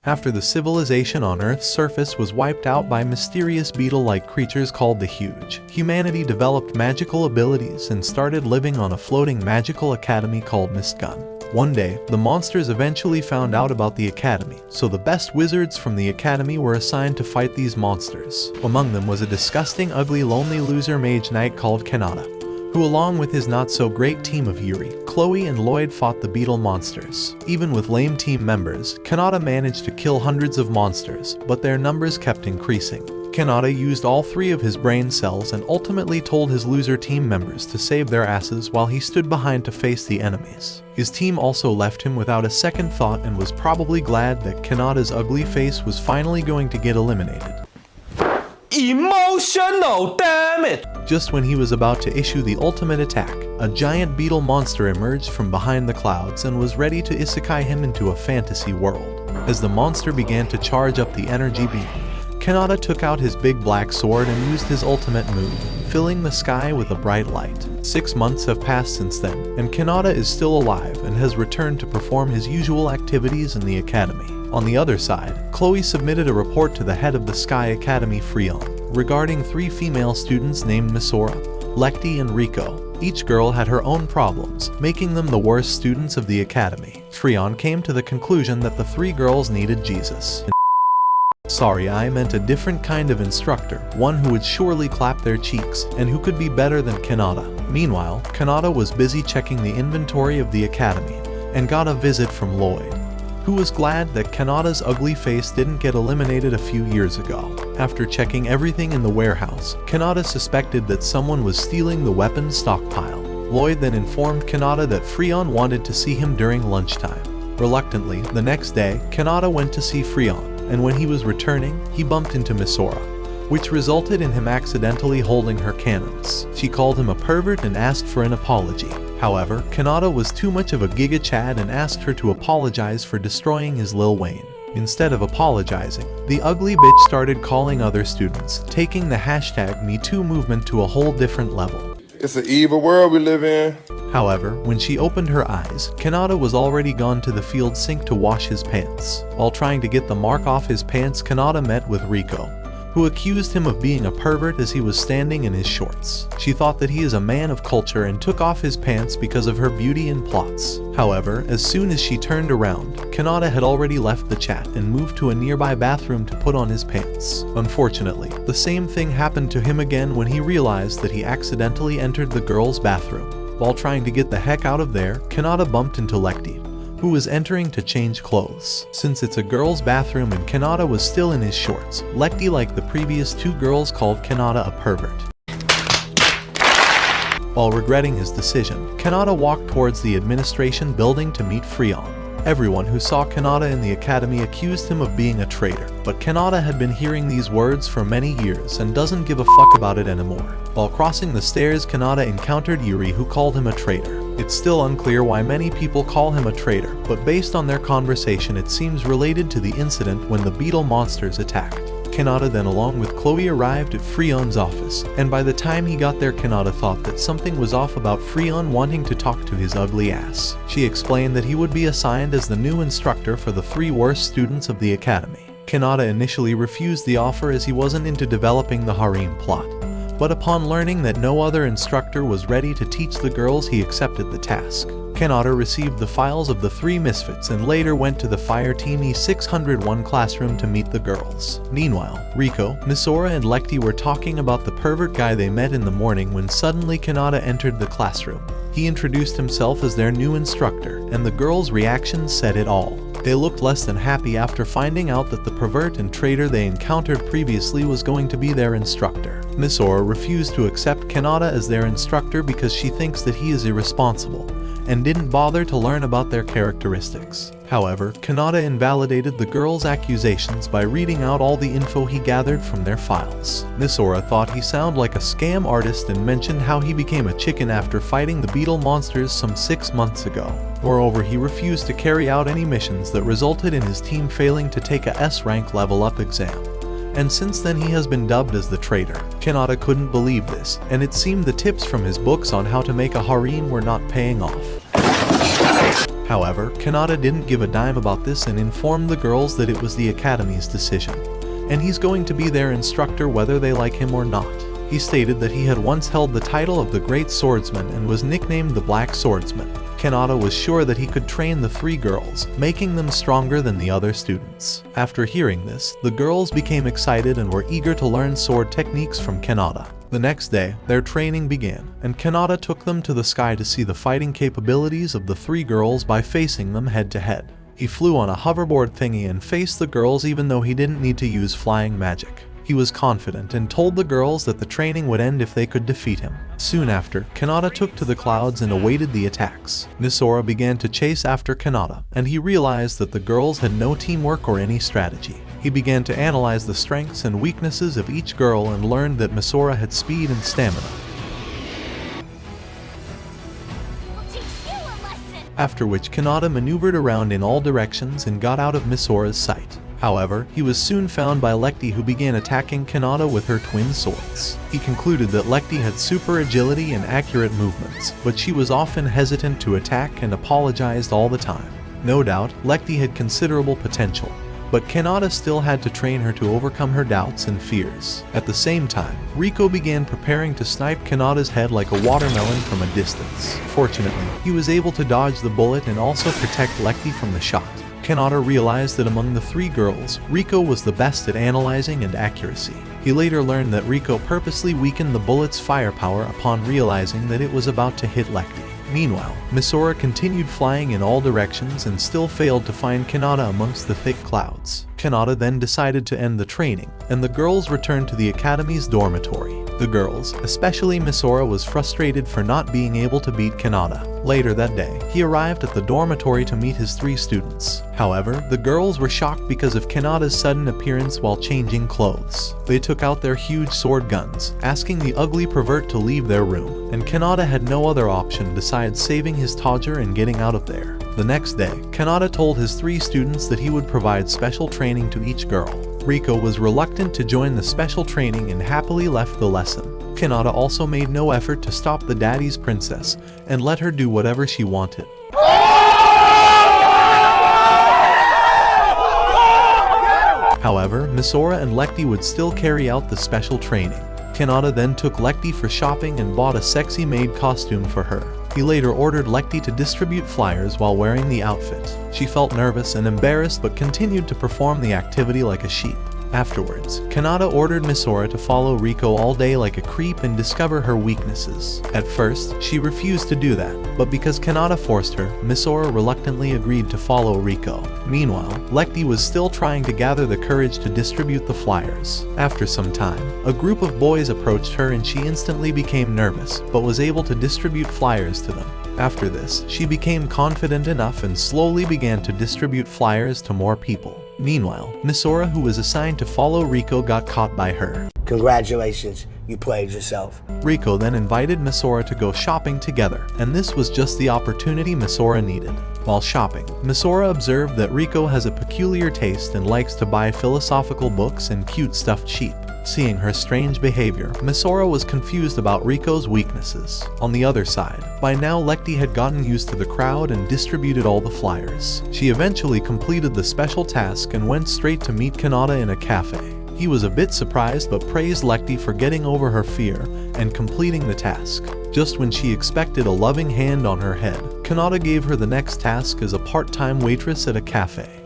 After the civilization on Earth's surface was wiped out by mysterious beetle-like creatures called the Huge, humanity developed magical abilities and started living on a floating magical academy called Mistgun. One day, the monsters eventually found out about the academy, so the best wizards from the academy were assigned to fight these monsters. Among them was a disgusting, ugly, lonely loser mage knight called Kanata, who along with his not-so-great team of Yuri, Chloe and Lloyd fought the beetle monsters. Even with lame team members, Kanata managed to kill hundreds of monsters, but their numbers kept increasing. Kanata used all 3 of his brain cells and ultimately told his loser team members to save their asses while he stood behind to face the enemies. His team also left him without a second thought and was probably glad that Kanata's ugly face was finally going to get eliminated. Emotional, damn it! Just when he was about to issue the ultimate attack, a giant beetle monster emerged from behind the clouds and was ready to isekai him into a fantasy world. As the monster began to charge up the energy beam, Kanata took out his big black sword and used his ultimate move, filling the sky with a bright light. 6 months have passed since then, and Kanata is still alive and has returned to perform his usual activities in the academy. On the other side, Chloe submitted a report to the head of the Sky Academy, Freon, regarding 3 female students named Misora, Lekti, and Rico. Each girl had her own problems, making them the worst students of the academy. Freon came to the conclusion that the 3 girls needed Jesus. Sorry, I meant a different kind of instructor, one who would surely clap their cheeks, and who could be better than Kanata. Meanwhile, Kanata was busy checking the inventory of the academy, and got a visit from Lloyd, who was glad that Kanata's ugly face didn't get eliminated a few years ago. After checking everything in the warehouse, Kanata suspected that someone was stealing the weapons stockpile. Lloyd then informed Kanata that Freon wanted to see him during lunchtime. Reluctantly, the next day, Kanata went to see Freon, and when he was returning, he bumped into Misora, which resulted in him accidentally holding her cannons. She called him a pervert and asked for an apology. However, Kanata was too much of a Giga Chad and asked her to apologize for destroying his Lil Wayne. Instead of apologizing, the ugly bitch started calling other students, taking the hashtag #MeToo movement to a whole different level. It's an evil world we live in. However, when she opened her eyes, Kanata was already gone to the field sink to wash his pants. While trying to get the mark off his pants, Kanata met with Rico, who accused him of being a pervert as he was standing in his shorts. She thought that he is a man of culture and took off his pants because of her beauty and plots. However, as soon as she turned around, Kanata had already left the chat and moved to a nearby bathroom to put on his pants. Unfortunately, the same thing happened to him again when he realized that he accidentally entered the girls' bathroom. While trying to get the heck out of there, Kanata bumped into Lekti, who was entering to change clothes. Since it's a girl's bathroom and Kanata was still in his shorts, Lekti, like the previous 2 girls, called Kanata a pervert. While regretting his decision, Kanata walked towards the administration building to meet Freon. Everyone who saw Kanata in the academy accused him of being a traitor, but Kanata had been hearing these words for many years and doesn't give a fuck about it anymore. While crossing the stairs, Kanata encountered Yuri, who called him a traitor. It's still unclear why many people call him a traitor, but based on their conversation it seems related to the incident when the beetle monsters attacked. Kanata then along with Chloe arrived at Freon's office, and by the time he got there Kanata thought that something was off about Freon wanting to talk to his ugly ass. She explained that he would be assigned as the new instructor for the 3 worst students of the academy. Kanata initially refused the offer as he wasn't into developing the harem plot, but upon learning that no other instructor was ready to teach the girls, he accepted the task. Kanata received the files of the 3 misfits and later went to the Fire Team E601 classroom to meet the girls. Meanwhile, Rico, Misora, and Lekti were talking about the pervert guy they met in the morning when suddenly Kanata entered the classroom. He introduced himself as their new instructor, and the girls' reactions said it all. They looked less than happy after finding out that the pervert and traitor they encountered previously was going to be their instructor. Misora refused to accept Kanata as their instructor because she thinks that he is irresponsible, and didn't bother to learn about their characteristics. However, Kanata invalidated the girls' accusations by reading out all the info he gathered from their files. Misora thought he sounded like a scam artist and mentioned how he became a chicken after fighting the beetle monsters some 6 months ago. Moreover, he refused to carry out any missions that resulted in his team failing to take a S-rank level up exam. And since then he has been dubbed as the traitor. Kanata couldn't believe this, and it seemed the tips from his books on how to make a harem were not paying off. However, Kanata didn't give a dime about this and informed the girls that it was the Academy's decision, and he's going to be their instructor whether they like him or not. He stated that he had once held the title of the Great Swordsman and was nicknamed the Black Swordsman. Kanata was sure that he could train the 3 girls, making them stronger than the other students. After hearing this, the girls became excited and were eager to learn sword techniques from Kanata. The next day, their training began, and Kanata took them to the sky to see the fighting capabilities of the 3 girls by facing them head to head. He flew on a hoverboard thingy and faced the girls even though he didn't need to use flying magic. He was confident and told the girls that the training would end if they could defeat him. Soon after, Kanata took to the clouds and awaited the attacks. Misora began to chase after Kanata, and he realized that the girls had no teamwork or any strategy. He began to analyze the strengths and weaknesses of each girl and learned that Misora had speed and stamina. After which Kanata maneuvered around in all directions and got out of Misora's sight. However, he was soon found by Lekti, who began attacking Kanata with her twin swords. He concluded that Lekti had super agility and accurate movements, but she was often hesitant to attack and apologized all the time. No doubt, Lekti had considerable potential, but Kanata still had to train her to overcome her doubts and fears. At the same time, Riko began preparing to snipe Kanata's head like a watermelon from a distance. Fortunately, he was able to dodge the bullet and also protect Lekti from the shot. Kanata realized that among the 3 girls, Riko was the best at analyzing and accuracy. He later learned that Riko purposely weakened the bullet's firepower upon realizing that it was about to hit Lekti. Meanwhile, Misora continued flying in all directions and still failed to find Kanata amongst the thick clouds. Kanata then decided to end the training, and the girls returned to the Academy's dormitory. The girls, especially Misora, was frustrated for not being able to beat Kanata. Later that day, he arrived at the dormitory to meet his 3 students. However, the girls were shocked because of Kanata's sudden appearance while changing clothes. They took out their huge sword guns, asking the ugly pervert to leave their room, and Kanata had no other option besides saving his Todger and getting out of there. The next day, Kanata told his 3 students that he would provide special training to each girl. Riko was reluctant to join the special training and happily left the lesson. Kanata also made no effort to stop the daddy's princess and let her do whatever she wanted. However, Misora and Lekti would still carry out the special training. Kanata then took Lekti for shopping and bought a sexy maid costume for her. He later ordered Lekti to distribute flyers while wearing the outfit. She felt nervous and embarrassed but continued to perform the activity like a sheep. Afterwards, Kanata ordered Misora to follow Riko all day like a creep and discover her weaknesses. At first, she refused to do that, but because Kanata forced her, Misora reluctantly agreed to follow Riko. Meanwhile, Lekti was still trying to gather the courage to distribute the flyers. After some time, a group of boys approached her and she instantly became nervous, but was able to distribute flyers to them. After this, she became confident enough and slowly began to distribute flyers to more people. Meanwhile, Misora, who was assigned to follow Riko, got caught by her. Congratulations, you played yourself. Riko then invited Misora to go shopping together, and this was just the opportunity Misora needed. While shopping, Misora observed that Riko has a peculiar taste and likes to buy philosophical books and cute stuffed sheep. Seeing her strange behavior, Misora was confused about Riko's weaknesses. On the other side, by now Lekti had gotten used to the crowd and distributed all the flyers. She eventually completed the special task and went straight to meet Kanata in a cafe. He was a bit surprised but praised Lekti for getting over her fear and completing the task. Just when she expected a loving hand on her head, Kanata gave her the next task as a part-time waitress at a cafe.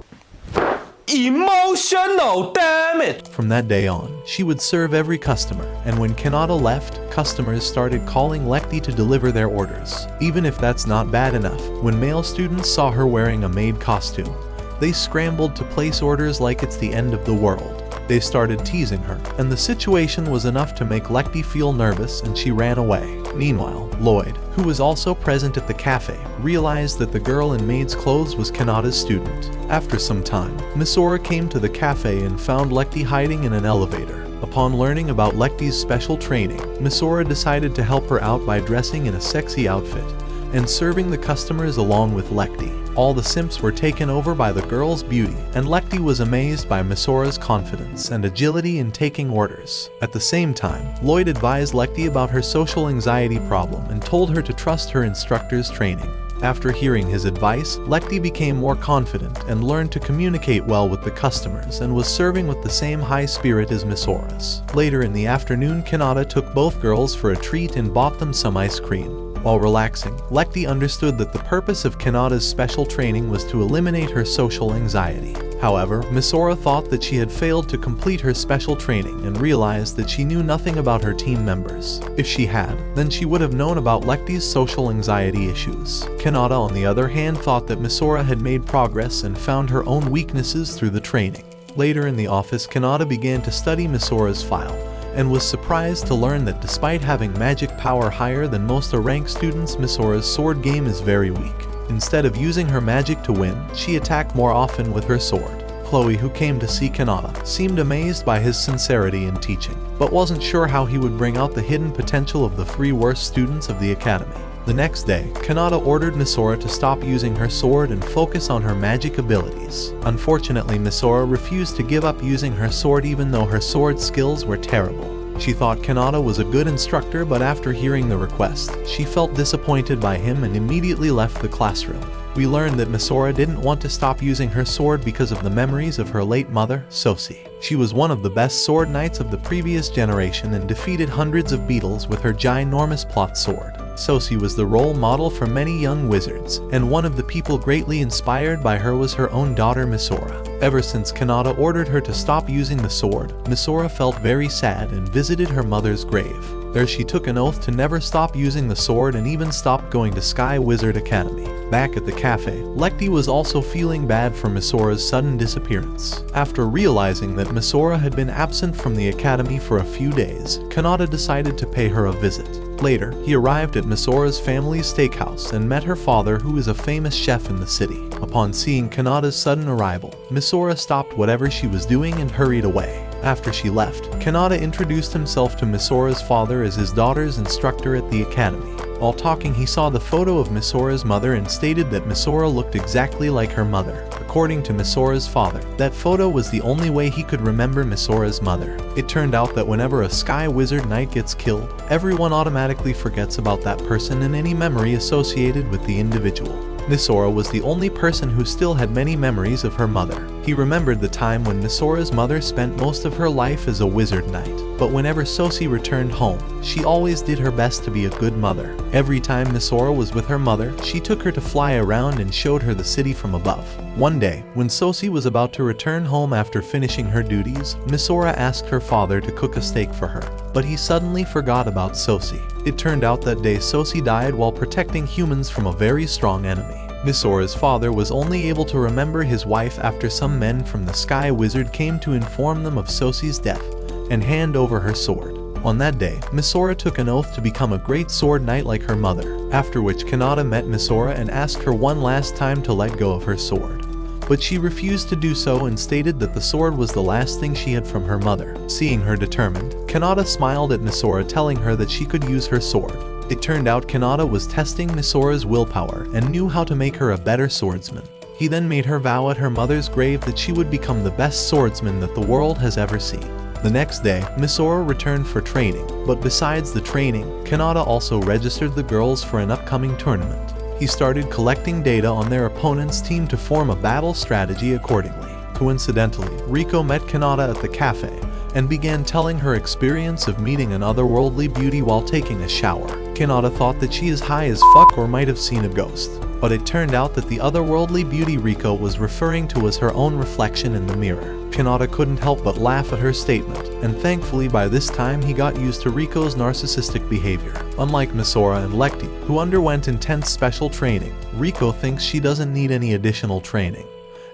Emotional, damn it! From that day on, she would serve every customer, and when Kanata left, customers started calling Lekti to deliver their orders. Even if that's not bad enough, when male students saw her wearing a maid costume, they scrambled to place orders like it's the end of the world. They started teasing her, and the situation was enough to make Lekti feel nervous and she ran away. Meanwhile, Lloyd, who was also present at the cafe, realized that the girl in maid's clothes was Kanata's student. After some time, Misora came to the cafe and found Lekti hiding in an elevator. Upon learning about Lekti's special training, Misora decided to help her out by dressing in a sexy outfit and serving the customers along with Lekti. All the simps were taken over by the girl's beauty, and Lekti was amazed by Misora's confidence and agility in taking orders. At the same time, Lloyd advised Lekti about her social anxiety problem and told her to trust her instructor's training. After hearing his advice, Lekti became more confident and learned to communicate well with the customers and was serving with the same high spirit as Misora's. Later in the afternoon, Kanata took both girls for a treat and bought them some ice cream. While relaxing, Lekti understood that the purpose of Kanata's special training was to eliminate her social anxiety. However, Misora thought that she had failed to complete her special training and realized that she knew nothing about her team members. If she had, then she would have known about Lekti's social anxiety issues. Kanata, on the other hand, thought that Misora had made progress and found her own weaknesses through the training. Later in the office, Kanata began to study Misora's file, and was surprised to learn that despite having magic power higher than most rank students, Misora's sword game is very weak. Instead of using her magic to win, she attacked more often with her sword. Chloe, who came to see Kanata, seemed amazed by his sincerity in teaching, but wasn't sure how he would bring out the hidden potential of the 3 worst students of the academy. The next day, Kanata ordered Misora to stop using her sword and focus on her magic abilities. Unfortunately, Misora refused to give up using her sword even though her sword skills were terrible. She thought Kanata was a good instructor, but after hearing the request, she felt disappointed by him and immediately left the classroom. We learned that Misora didn't want to stop using her sword because of the memories of her late mother, Sosi. She was one of the best sword knights of the previous generation and defeated hundreds of beetles with her ginormous plot sword. Sosi was the role model for many young wizards, and one of the people greatly inspired by her was her own daughter Misora. Ever since Kanata ordered her to stop using the sword, Misora felt very sad and visited her mother's grave. There she took an oath to never stop using the sword and even stopped going to Sky Wizard Academy. Back at the cafe, Lekti was also feeling bad for Misora's sudden disappearance. After realizing that Misora had been absent from the academy for a few days, Kanata decided to pay her a visit. Later, he arrived at Misora's family's steakhouse and met her father, who is a famous chef in the city. Upon seeing Kanata's sudden arrival, Misora stopped whatever she was doing and hurried away. After she left, Kanata introduced himself to Misora's father as his daughter's instructor at the academy. While talking, he saw the photo of Misora's mother and stated that Misora looked exactly like her mother. According to Misora's father, that photo was the only way he could remember Misora's mother. It turned out that whenever a Sky Wizard Knight gets killed, everyone automatically forgets about that person and any memory associated with the individual. Misora was the only person who still had many memories of her mother. He remembered the time when Misora's mother spent most of her life as a wizard knight, but whenever Sosi returned home, she always did her best to be a good mother. Every time Misora was with her mother, she took her to fly around and showed her the city from above. One day, when Sosi was about to return home after finishing her duties, Misora asked her father to cook a steak for her, but he suddenly forgot about Sosi. It turned out that day Sosi died while protecting humans from a very strong enemy. Misora's father was only able to remember his wife after some men from the Sky Wizard came to inform them of Sosi's death and hand over her sword. On that day, Misora took an oath to become a great sword knight like her mother, after which Kanata met Misora and asked her one last time to let go of her sword. But she refused to do so and stated that the sword was the last thing she had from her mother. Seeing her determined, Kanata smiled at Misora, telling her that she could use her sword. It turned out Kanata was testing Misora's willpower and knew how to make her a better swordsman. He then made her vow at her mother's grave that she would become the best swordsman that the world has ever seen. The next day, Misora returned for training, but besides the training, Kanata also registered the girls for an upcoming tournament. He started collecting data on their opponent's team to form a battle strategy accordingly. Coincidentally, Riko met Kanata at the cafe and began telling her experience of meeting an otherworldly beauty while taking a shower. Kanata thought that she is high as fuck or might have seen a ghost, but it turned out that the otherworldly beauty Riko was referring to was her own reflection in the mirror. Kanata couldn't help but laugh at her statement, and thankfully by this time he got used to Riko's narcissistic behavior. Unlike Misora and Lekti, who underwent intense special training, Riko thinks she doesn't need any additional training,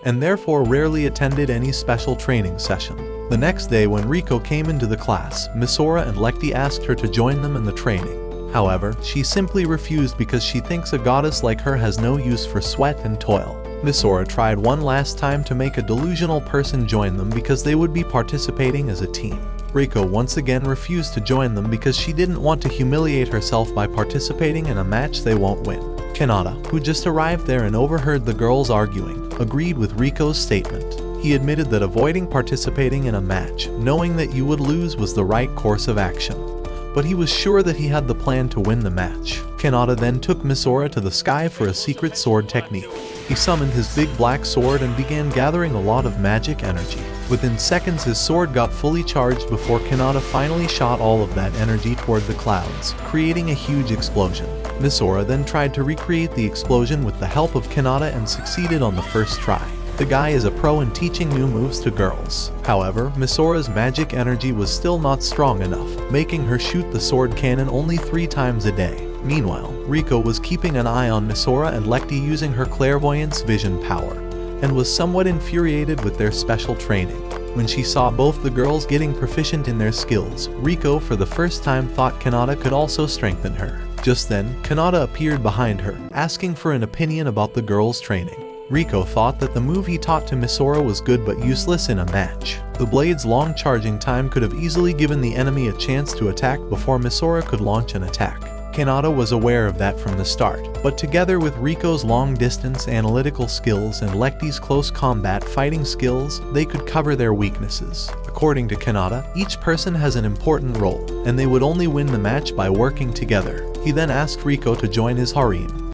and therefore rarely attended any special training session. The next day when Riko came into the class, Misora and Lekti asked her to join them in the training. However, she simply refused because she thinks a goddess like her has no use for sweat and toil. Misora tried one last time to make a delusional person join them because they would be participating as a team. Riko once again refused to join them because she didn't want to humiliate herself by participating in a match they won't win. Kanata, who just arrived there and overheard the girls arguing, agreed with Riko's statement. He admitted that avoiding participating in a match, knowing that you would lose, was the right course of action. but he was sure that he had the plan to win the match. Kanata then took Misora to the sky for a secret sword technique. He summoned his big black sword and began gathering a lot of magic energy. Within seconds his sword got fully charged before Kanata finally shot all of that energy toward the clouds, creating a huge explosion. Misora then tried to recreate the explosion with the help of Kanata and succeeded on the first try. The guy is a pro in teaching new moves to girls. However, Misora's magic energy was still not strong enough, making her shoot the sword cannon only 3 times a day. Meanwhile, Rico was keeping an eye on Misora and Lekti using her clairvoyance vision power, and was somewhat infuriated with their special training. When she saw both the girls getting proficient in their skills, Rico for the first time thought Kanata could also strengthen her. Just then, Kanata appeared behind her, asking for an opinion about the girls' training. Rico thought that the move he taught to Misora was good but useless in a match. The blade's long charging time could have easily given the enemy a chance to attack before Misora could launch an attack. Kanata was aware of that from the start, but together with Rico's long-distance analytical skills and Lekti's close combat fighting skills, they could cover their weaknesses. According to Kanata, each person has an important role, and they would only win the match by working together. He then asked Rico to join his harem.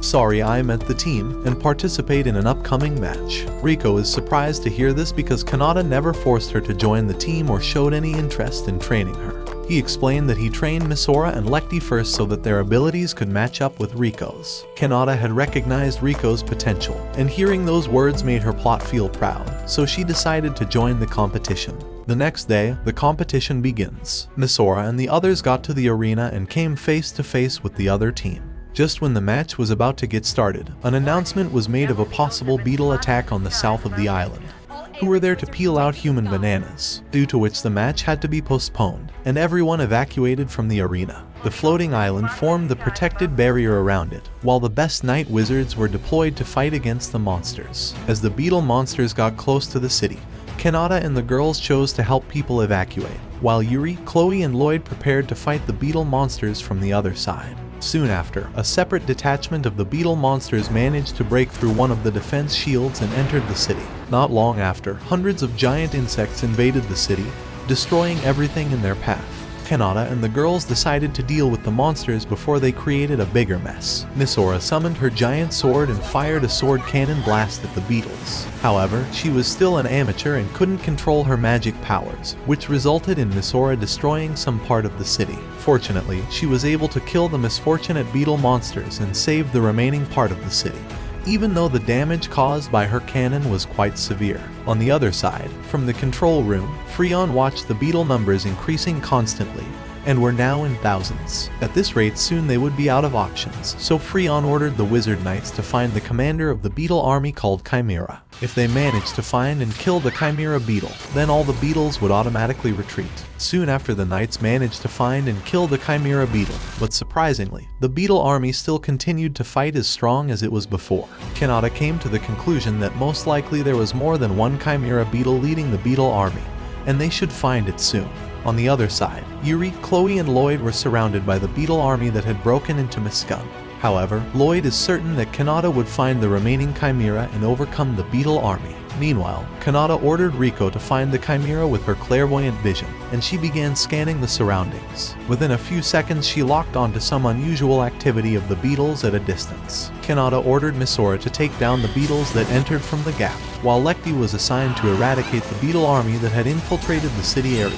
"Sorry, I meant the team, and participate in an upcoming match." Rico is surprised to hear this because Kanata never forced her to join the team or showed any interest in training her. He explained that he trained Misora and Lekti first so that their abilities could match up with Rico's. Kanata had recognized Rico's potential, and hearing those words made her plot feel proud, so she decided to join the competition. The next day, the competition begins. Misora and the others got to the arena and came face to face with the other team. Just when the match was about to get started, an announcement was made of a possible beetle attack on the south of the island, who were there to peel out human bananas, due to which the match had to be postponed, and everyone evacuated from the arena. The floating island formed the protected barrier around it, while the best night wizards were deployed to fight against the monsters. As the beetle monsters got close to the city, Kanata and the girls chose to help people evacuate, while Yuri, Chloe, and Lloyd prepared to fight the beetle monsters from the other side. Soon after, a separate detachment of the beetle monsters managed to break through one of the defense shields and entered the city. Not long after, hundreds of giant insects invaded the city, destroying everything in their path. Kanata and the girls decided to deal with the monsters before they created a bigger mess. Misora summoned her giant sword and fired a sword cannon blast at the beetles. However, she was still an amateur and couldn't control her magic powers, which resulted in Misora destroying some part of the city. Fortunately, she was able to kill the misfortunate beetle monsters and save the remaining part of the city, even though the damage caused by her cannon was quite severe. On the other side, from the control room, Freon watched the beetle numbers increasing constantly, and were now in thousands. At this rate, soon they would be out of options, so Freon ordered the Wizard Knights to find the commander of the beetle army called Chimera. If they managed to find and kill the Chimera beetle, then all the beetles would automatically retreat. Soon after, the Knights managed to find and kill the Chimera beetle, but surprisingly, the beetle army still continued to fight as strong as it was before. Kanata came to the conclusion that most likely there was more than one Chimera beetle leading the beetle army, and they should find it soon. On the other side, Yuri, Chloe, and Lloyd were surrounded by the beetle army that had broken into Miscun. However, Lloyd is certain that Kanata would find the remaining Chimera and overcome the beetle army. Meanwhile, Kanata ordered Rico to find the Chimera with her clairvoyant vision, and she began scanning the surroundings. Within a few seconds, she locked onto some unusual activity of the beetles at a distance. Kanata ordered Misora to take down the beetles that entered from the gap, while Lekti was assigned to eradicate the beetle army that had infiltrated the city area,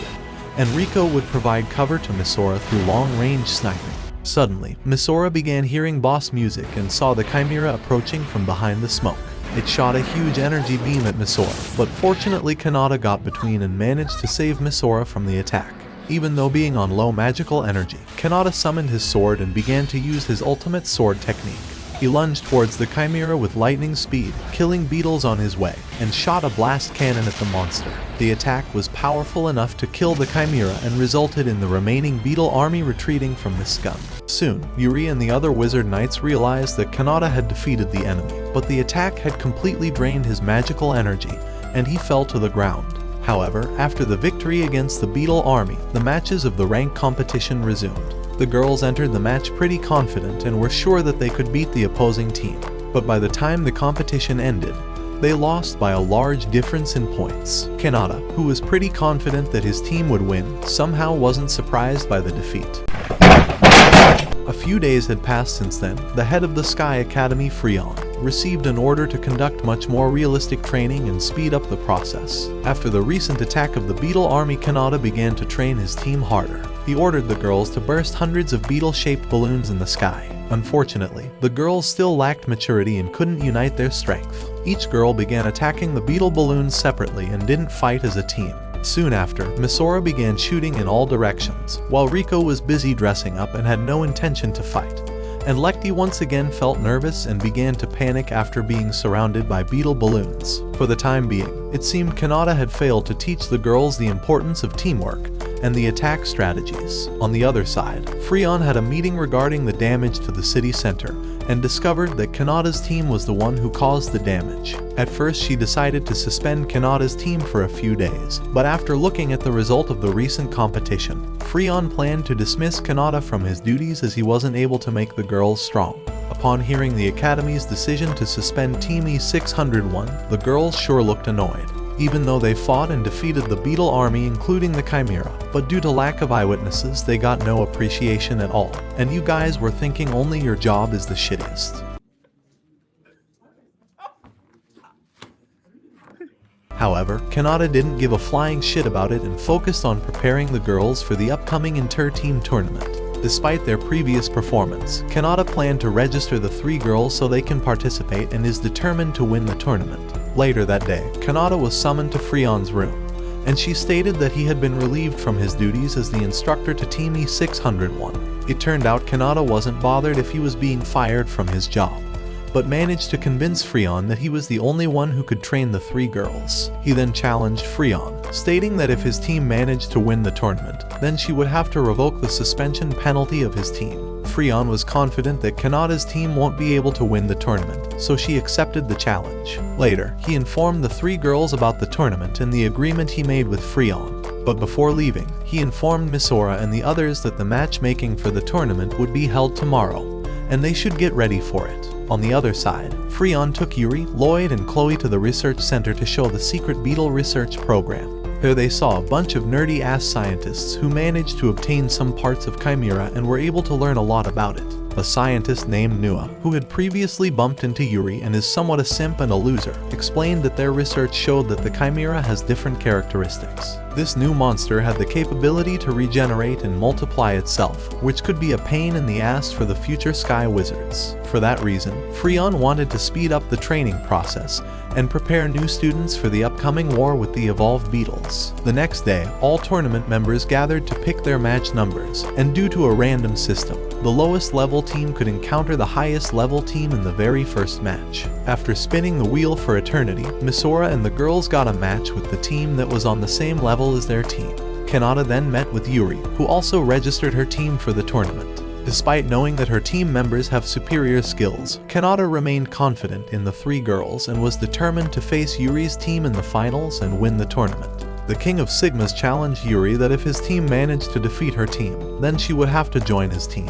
and Rico would provide cover to Misora through long-range sniping. Suddenly, Misora began hearing boss music and saw the Chimera approaching from behind the smoke. It shot a huge energy beam at Misora, but fortunately Kanata got between and managed to save Misora from the attack. Even though being on low magical energy, Kanata summoned his sword and began to use his ultimate sword technique. He lunged towards the Chimera with lightning speed, killing beetles on his way, and shot a blast cannon at the monster. The attack was powerful enough to kill the Chimera and resulted in the remaining beetle army retreating from the scum. Soon, Yuri and the other wizard knights realized that Kanata had defeated the enemy, but the attack had completely drained his magical energy, and he fell to the ground. However, after the victory against the beetle army, the matches of the rank competition resumed. The girls entered the match pretty confident and were sure that they could beat the opposing team. But by the time the competition ended, they lost by a large difference in points. Kanata, who was pretty confident that his team would win, somehow wasn't surprised by the defeat. A few days had passed since then. The head of the Sky Academy, Freon, received an order to conduct much more realistic training and speed up the process. After the recent attack of the Beetle army, Kanata began to train his team harder. He ordered the girls to burst hundreds of beetle-shaped balloons in the sky. Unfortunately, the girls still lacked maturity and couldn't unite their strength. Each girl began attacking the beetle balloons separately and didn't fight as a team. Soon after, Misora began shooting in all directions, while Rico was busy dressing up and had no intention to fight. And Lekti once again felt nervous and began to panic after being surrounded by beetle balloons. For the time being, it seemed Kanata had failed to teach the girls the importance of teamwork and the attack strategies. On the other side, Freon had a meeting regarding the damage to the city center and discovered that Kanata's team was the one who caused the damage. At first, she decided to suspend Kanata's team for a few days, but after looking at the result of the recent competition, Freon planned to dismiss Kanata from his duties as he wasn't able to make the girls strong. Upon hearing the Academy's decision to suspend Team E601, the girls sure looked annoyed. Even though they fought and defeated the Beetle army including the Chimera, but due to lack of eyewitnesses they got no appreciation at all, and you guys were thinking only your job is the shittiest. However, Kanata didn't give a flying shit about it and focused on preparing the girls for the upcoming inter-team tournament. Despite their previous performance, Kanata planned to register the 3 girls so they can participate and is determined to win the tournament. Later that day, Kanata was summoned to Freon's room, and she stated that he had been relieved from his duties as the instructor to Team E601. It turned out Kanata wasn't bothered if he was being fired from his job, but managed to convince Freon that he was the only one who could train the 3 girls. He then challenged Freon, stating that if his team managed to win the tournament, then she would have to revoke the suspension penalty of his team. Freon was confident that Kanata's team won't be able to win the tournament, so she accepted the challenge. Later, he informed the 3 girls about the tournament and the agreement he made with Freon. But before leaving, he informed Misora and the others that the matchmaking for the tournament would be held tomorrow, and they should get ready for it. On the other side, Freon took Yuri, Lloyd, and Chloe to the research center to show the secret Beetle research program. There they saw a bunch of nerdy-ass scientists who managed to obtain some parts of Chimera and were able to learn a lot about it. A scientist named Nua, who had previously bumped into Yuri and is somewhat a simp and a loser, explained that their research showed that the Chimera has different characteristics. This new monster had the capability to regenerate and multiply itself, which could be a pain in the ass for the future Sky Wizards. For that reason, Freon wanted to speed up the training process and prepare new students for the upcoming war with the evolved beetles. The next day, all tournament members gathered to pick their match numbers, and due to a random system, the lowest level team could encounter the highest level team in the very first match. After spinning the wheel for eternity, Misora and the girls got a match with the team that was on the same level as their team. Kanata then met with Yuri, who also registered her team for the tournament. Despite knowing that her team members have superior skills, Kanata remained confident in the 3 girls and was determined to face Yuri's team in the finals and win the tournament. The King of Sigmas challenged Yuri that if his team managed to defeat her team, then she would have to join his team.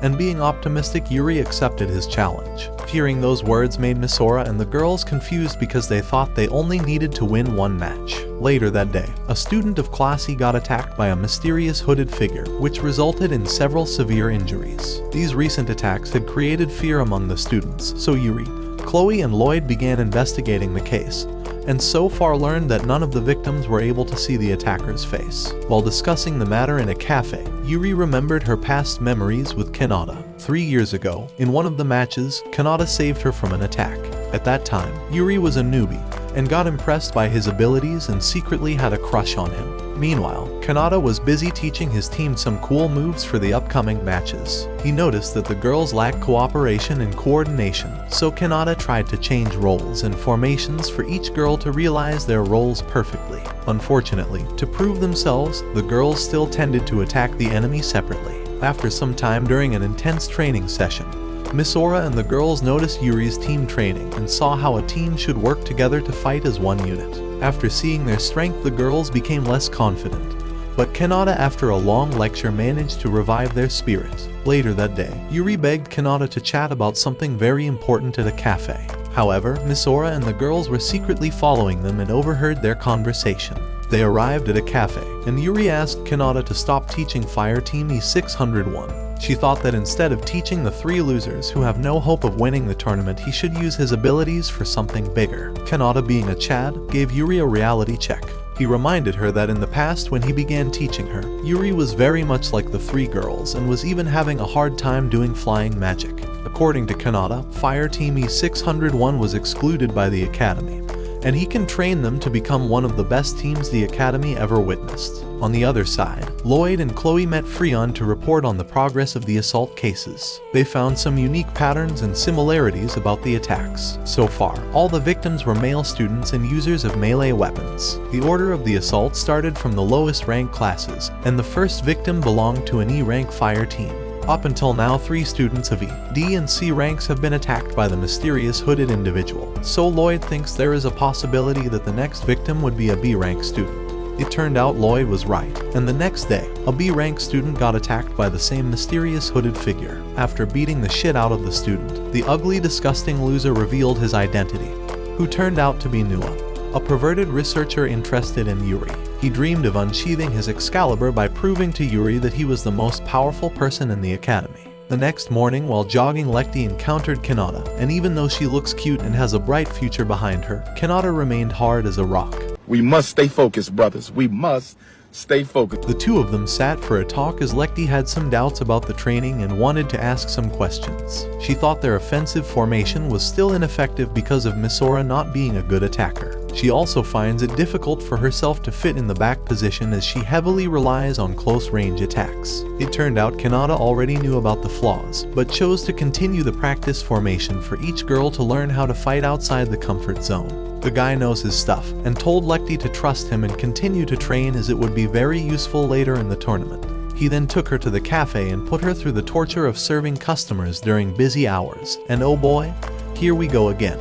And being optimistic, Yuri accepted his challenge. Hearing those words made Misora and the girls confused because they thought they only needed to win 1 match. Later that day, a student of Class E got attacked by a mysterious hooded figure, which resulted in several severe injuries. These recent attacks had created fear among the students, so Yuri, Chloe, and Lloyd began investigating the case, and so far learned that none of the victims were able to see the attacker's face. While discussing the matter in a cafe, Yuri remembered her past memories with Kanata. 3 years ago, in one of the matches, Kanata saved her from an attack. At that time, Yuri was a newbie, and got impressed by his abilities and secretly had a crush on him. Meanwhile, Kanata was busy teaching his team some cool moves for the upcoming matches. He noticed that the girls lacked cooperation and coordination, so Kanata tried to change roles and formations for each girl to realize their roles perfectly. Unfortunately, to prove themselves, the girls still tended to attack the enemy separately. After some time during an intense training session, Misora and the girls noticed Yuri's team training and saw how a team should work together to fight as one unit. After seeing their strength, the girls became less confident, but Kanata after a long lecture managed to revive their spirit. Later that day, Yuri begged Kanata to chat about something very important at a cafe. However, Misora and the girls were secretly following them and overheard their conversation. They arrived at a cafe, and Yuri asked Kanata to stop teaching Fire Team E601. She thought that instead of teaching the 3 losers who have no hope of winning the tournament, he should use his abilities for something bigger. Kanata, being a Chad, gave Yuri a reality check. He reminded her that in the past when he began teaching her, Yuri was very much like the 3 girls and was even having a hard time doing flying magic. According to Kanata, Fire Team E601 was excluded by the Academy, and he can train them to become one of the best teams the Academy ever witnessed. On the other side, Lloyd and Chloe met Freon to report on the progress of the assault cases. They found some unique patterns and similarities about the attacks. So far, all the victims were male students and users of melee weapons. The order of the assault started from the lowest rank classes, and the first victim belonged to an E-rank fire team. Up until now, 3 students of E, D, and C ranks have been attacked by the mysterious hooded individual, so Lloyd thinks there is a possibility that the next victim would be a B-rank student. It turned out Lloyd was right, and the next day, a B-rank student got attacked by the same mysterious hooded figure. After beating the shit out of the student, the ugly, disgusting loser revealed his identity, who turned out to be Nua, a perverted researcher interested in Yuri. He dreamed of unsheathing his Excalibur by proving to Yuri that he was the most powerful person in the Academy. The next morning, while jogging, Lekti encountered Kanata, and even though she looks cute and has a bright future behind her, Kanata remained hard as a rock. We must stay focused, brothers. We must stay focused. The 2 of them sat for a talk as Lekti had some doubts about the training and wanted to ask some questions. She thought their offensive formation was still ineffective because of Misora not being a good attacker. She also finds it difficult for herself to fit in the back position as she heavily relies on close-range attacks. It turned out Kanata already knew about the flaws, but chose to continue the practice formation for each girl to learn how to fight outside the comfort zone. The guy knows his stuff, and told Lekti to trust him and continue to train as it would be very useful later in the tournament. He then took her to the cafe and put her through the torture of serving customers during busy hours, and oh boy, here we go again.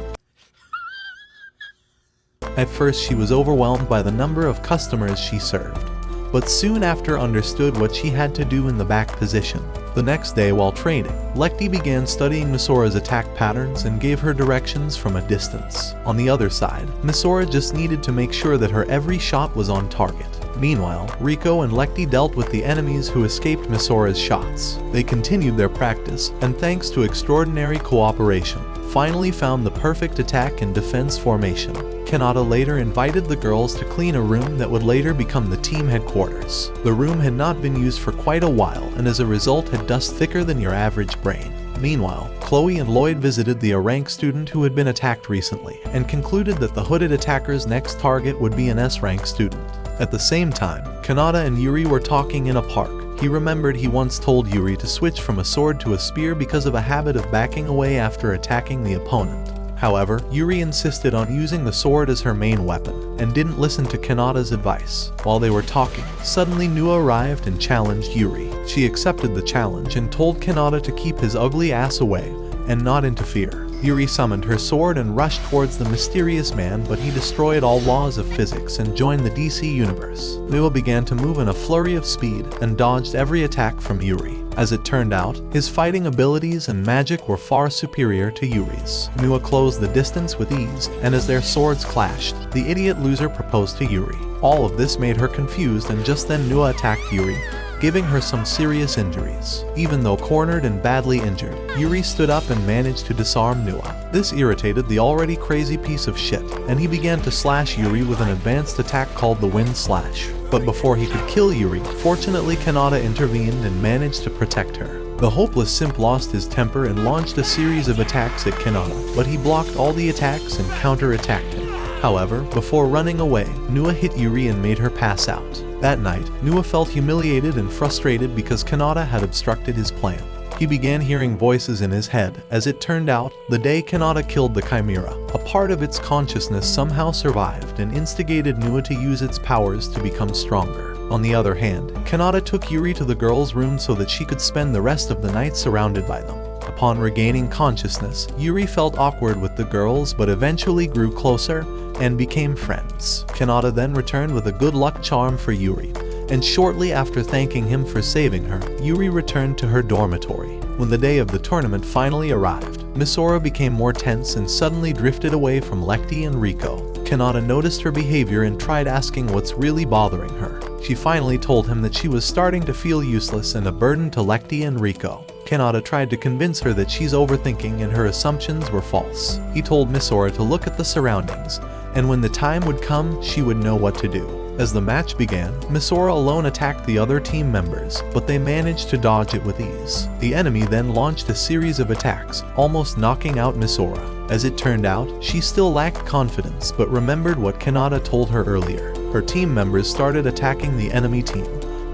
At first she was overwhelmed by the number of customers she served, but soon after understood what she had to do in the back position. The next day while training, Lekti began studying Misora's attack patterns and gave her directions from a distance. On the other side, Misora just needed to make sure that her every shot was on target. Meanwhile, Rico and Lekti dealt with the enemies who escaped Misora's shots. They continued their practice, and thanks to extraordinary cooperation, finally found the perfect attack and defense formation. Kanata later invited the girls to clean a room that would later become the team headquarters. The room had not been used for quite a while, and as a result had dust thicker than your average brain. Meanwhile, Chloe and Lloyd visited the A-rank student who had been attacked recently, and concluded that the hooded attacker's next target would be an S-rank student. At the same time, Kanata and Yuri were talking in a park. He remembered he once told Yuri to switch from a sword to a spear because of a habit of backing away after attacking the opponent. However, Yuri insisted on using the sword as her main weapon, and didn't listen to Kanata's advice. While they were talking, suddenly Nua arrived and challenged Yuri. She accepted the challenge and told Kanata to keep his ugly ass away, and not interfere. Yuri summoned her sword and rushed towards the mysterious man, but he destroyed all laws of physics and joined the DC universe. Nua began to move in a flurry of speed and dodged every attack from Yuri. As it turned out, his fighting abilities and magic were far superior to Yuri's. Nua closed the distance with ease, and as their swords clashed, the idiot loser proposed to Yuri. All of this made her confused, and just then Nua attacked Yuri, giving her some serious injuries. Even though cornered and badly injured, Yuri stood up and managed to disarm Nua. This irritated the already crazy piece of shit, and he began to slash Yuri with an advanced attack called the Wind Slash. But before he could kill Yuri, fortunately Kanata intervened and managed to protect her. The hopeless simp lost his temper and launched a series of attacks at Kanata, but he blocked all the attacks and counter-attacked him. However, before running away, Nua hit Yuri and made her pass out. That night, Nua felt humiliated and frustrated because Kanata had obstructed his plan. He began hearing voices in his head. As it turned out, the day Kanata killed the chimera, a part of its consciousness somehow survived and instigated Nua to use its powers to become stronger. On the other hand, Kanata took Yuri to the girls' room so that she could spend the rest of the night surrounded by them. Upon regaining consciousness, Yuri felt awkward with the girls but eventually grew closer and became friends. Kanata then returned with a good luck charm for Yuri, and shortly after thanking him for saving her, Yuri returned to her dormitory. When the day of the tournament finally arrived, Misora became more tense and suddenly drifted away from Lekti and Rico. Kanata noticed her behavior and tried asking what's really bothering her. She finally told him that she was starting to feel useless and a burden to Lekti and Rico. Kanata tried to convince her that she's overthinking and her assumptions were false. He told Misora to look at the surroundings, and when the time would come, she would know what to do. As the match began, Misora alone attacked the other team members, but they managed to dodge it with ease. The enemy then launched a series of attacks, almost knocking out Misora. As it turned out, she still lacked confidence but remembered what Kanata told her earlier. Her team members started attacking the enemy team,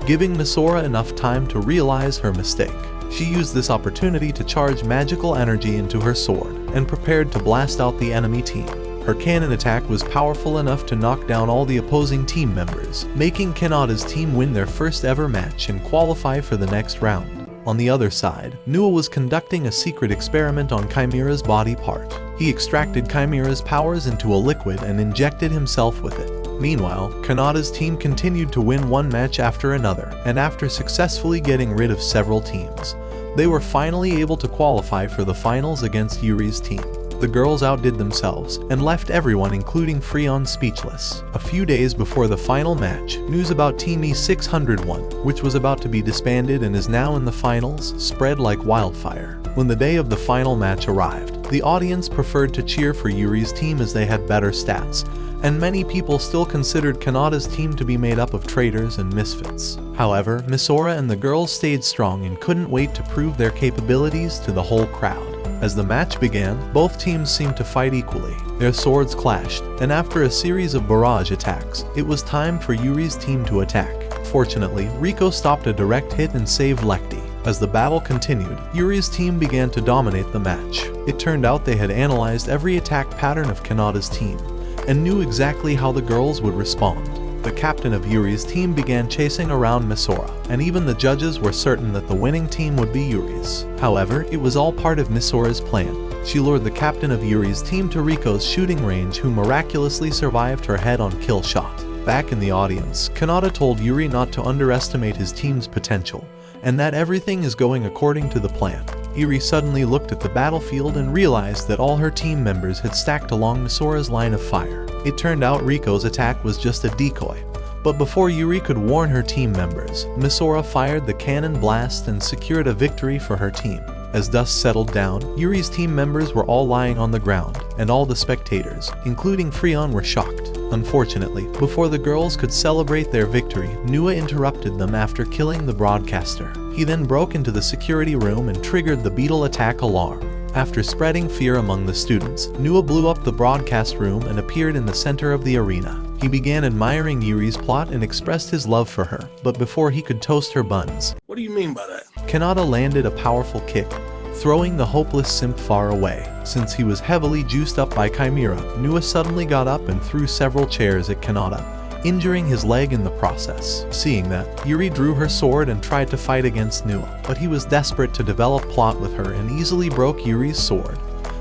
giving Misora enough time to realize her mistake. She used this opportunity to charge magical energy into her sword and prepared to blast out the enemy team. Her cannon attack was powerful enough to knock down all the opposing team members, making Kanata's team win their first ever match and qualify for the next round. On the other side, Nua was conducting a secret experiment on Chimera's body part. He extracted Chimera's powers into a liquid and injected himself with it. Meanwhile, Kanata's team continued to win one match after another, and after successfully getting rid of several teams, they were finally able to qualify for the finals against Yuri's team. The girls outdid themselves and left everyone including Freon speechless. A few days before the final match, news about Team E601, which was about to be disbanded and is now in the finals, spread like wildfire. When the day of the final match arrived, the audience preferred to cheer for Yuri's team as they had better stats, and many people still considered Kanata's team to be made up of traitors and misfits. However, Misora and the girls stayed strong and couldn't wait to prove their capabilities to the whole crowd. As the match began, both teams seemed to fight equally. Their swords clashed, and after a series of barrage attacks, it was time for Yuri's team to attack. Fortunately, Rico stopped a direct hit and saved Lekti. As the battle continued, Yuri's team began to dominate the match. It turned out they had analyzed every attack pattern of Kanata's team, and knew exactly how the girls would respond. The captain of Yuri's team began chasing around Misora, and even the judges were certain that the winning team would be Yuri's. However, it was all part of Misora's plan. She lured the captain of Yuri's team to Rico's shooting range, who miraculously survived her head-on kill shot. Back in the audience, Kanata told Yuri not to underestimate his team's potential, and that everything is going according to the plan. Yuri suddenly looked at the battlefield and realized that all her team members had stacked along Misora's line of fire. It turned out Rico's attack was just a decoy, but before Yuri could warn her team members, Misora fired the cannon blast and secured a victory for her team. As dust settled down, Yuri's team members were all lying on the ground, and all the spectators, including Freon, were shocked. Unfortunately, before the girls could celebrate their victory, Nua interrupted them after killing the broadcaster. He then broke into the security room and triggered the Beetle attack alarm. After spreading fear among the students, Nua blew up the broadcast room and appeared in the center of the arena. He began admiring Yuri's plot and expressed his love for her, but before he could toast her buns, What do you mean by that? Kanata landed a powerful kick, throwing the hopeless simp far away. Since he was heavily juiced up by Chimera, Nua suddenly got up and threw several chairs at Kanata, injuring his leg in the process. Seeing that, Yuri drew her sword and tried to fight against Nua, but he was desperate to develop plot with her and easily broke Yuri's sword.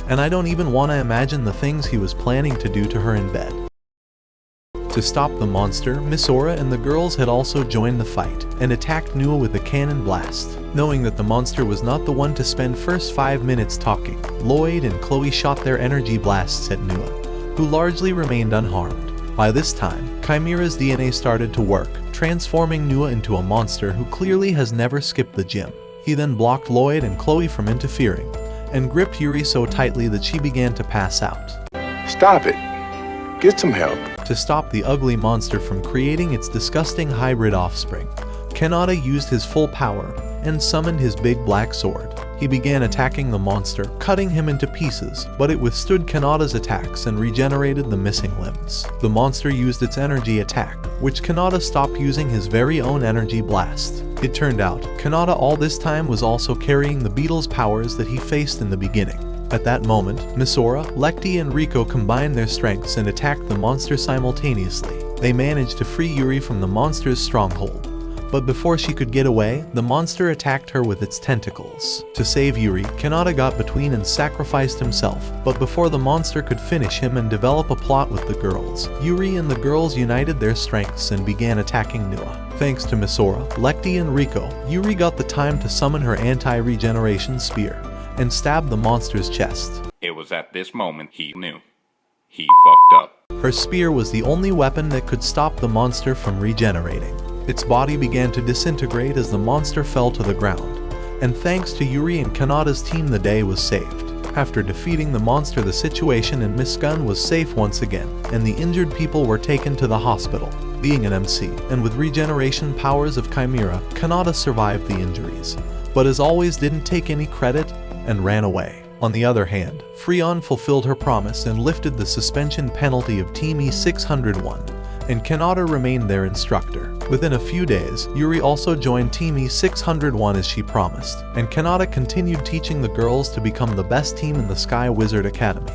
And I don't even want to imagine the things he was planning to do to her in bed. To stop the monster, Misora and the girls had also joined the fight and attacked Nua with a cannon blast. Knowing that the monster was not the one to spend first 5 minutes talking, Lloyd and Chloe shot their energy blasts at Nua, who largely remained unharmed. By this time, Chimera's DNA started to work, transforming Nua into a monster who clearly has never skipped the gym. He then blocked Lloyd and Chloe from interfering, and gripped Yuri so tightly that she began to pass out. Stop it. Get some help. To stop the ugly monster from creating its disgusting hybrid offspring, Kanata used his full power and summoned his big black sword. He began attacking the monster, cutting him into pieces, but it withstood Kanata's attacks and regenerated the missing limbs. The monster used its energy attack, which Kanata stopped using his very own energy blast. It turned out, Kanata all this time was also carrying the Beetle's powers that he faced in the beginning. At that moment, Misora, Lekti, and Rico combined their strengths and attacked the monster simultaneously. They managed to free Yuri from the monster's stronghold. But before she could get away, the monster attacked her with its tentacles. To save Yuri, Kanata got between and sacrificed himself, but before the monster could finish him and develop a plot with the girls, Yuri and the girls united their strengths and began attacking Nua. Thanks to Misora, Lekti, and Rico, Yuri got the time to summon her anti-regeneration spear, and stabbed the monster's chest. It was at this moment he knew. He fucked up. Her spear was the only weapon that could stop the monster from regenerating. Its body began to disintegrate as the monster fell to the ground, and thanks to Yuri and Kanata's team, the day was saved. After defeating the monster, the situation in Miss Gun was safe once again, and the injured people were taken to the hospital. Being an MC, and with regeneration powers of Chimera, Kanata survived the injuries, but as always didn't take any credit and ran away. On the other hand, Freon fulfilled her promise and lifted the suspension penalty of Team E601, and Kanata remained their instructor. Within a few days, Yuri also joined Team E601 as she promised, and Kanata continued teaching the girls to become the best team in the Sky Wizard Academy.